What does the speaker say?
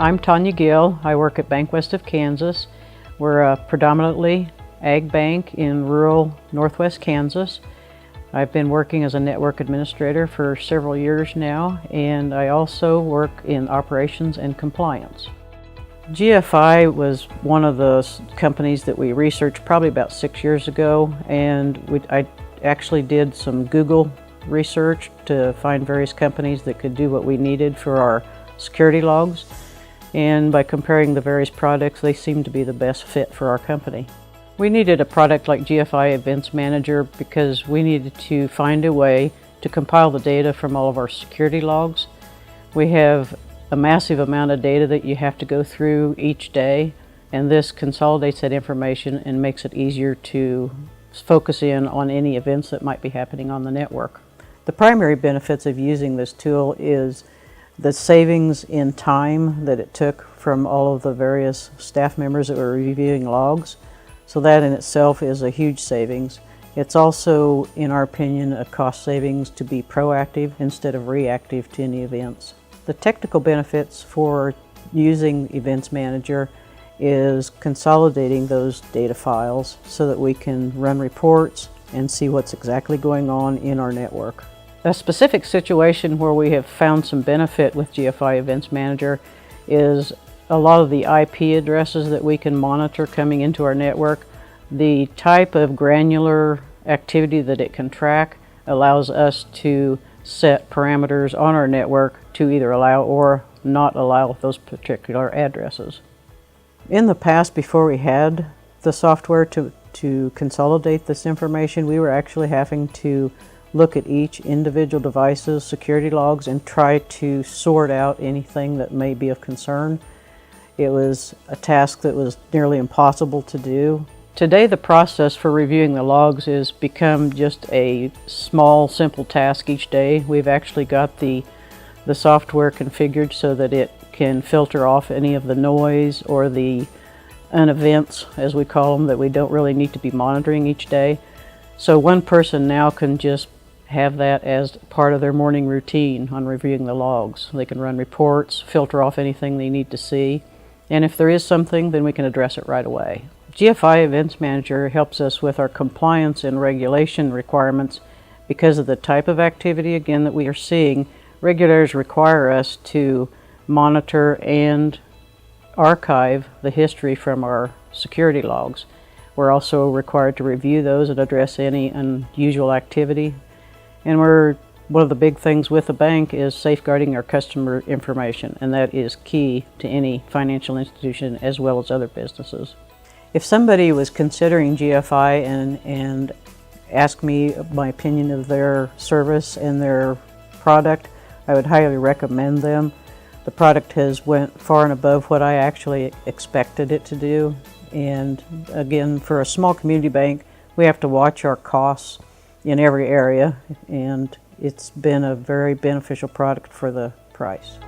I'm Tanya Gill. I work at Bank West of Kansas. We're a predominantly ag bank in rural northwest Kansas. I've been working as a network administrator for several years now, and I also work in operations and compliance. GFI was one of the companies that we researched probably about 6 years ago, and I actually did some Google research to find various companies that could do what we needed for our security logs. And by comparing the various products, they seemed to be the best fit for our company. We needed a product like GFI EventsManager because we needed to find a way to compile the data from all of our security logs. We have a massive amount of data that you have to go through each day, and this consolidates that information and makes it easier to focus in on any events that might be happening on the network. The primary benefits of using this tool is the savings in time that it took from all of the various staff members that were reviewing logs. So that in itself is a huge savings. It's also, in our opinion, a cost savings to be proactive instead of reactive to any events. The technical benefits for using EventsManager is consolidating those data files so that we can run reports and see what's exactly going on in our network. A specific situation where we have found some benefit with GFI EventsManager is a lot of the IP addresses that we can monitor coming into our network. The type of granular activity that it can track allows us to set parameters on our network to either allow or not allow those particular addresses. In the past, before we had the software to consolidate this information, we were actually having to look at each individual device's security logs and try to sort out anything that may be of concern. It was a task that was nearly impossible to do. Today, the process for reviewing the logs has become just a small, simple task each day. We've actually got the software configured so that it can filter off any of the noise or the unevents, as we call them, that we don't really need to be monitoring each day. So one person now can just have that as part of their morning routine on reviewing the logs. They can run reports, filter off anything they need to see, and if there is something, then we can address it right away. GFI EventsManager helps us with our compliance and regulation requirements because of the type of activity, again, that we are seeing. Regulators require us to monitor and archive the history from our security logs. We're also required to review those and address any unusual activity. And one of the big things with the bank is safeguarding our customer information, and that is key to any financial institution as well as other businesses. If somebody was considering GFI and asked me my opinion of their service and their product, I would highly recommend them. The product has went far and above what I actually expected it to do. And again, for a small community bank, we have to watch our costs in every area, and it's been a very beneficial product for the price.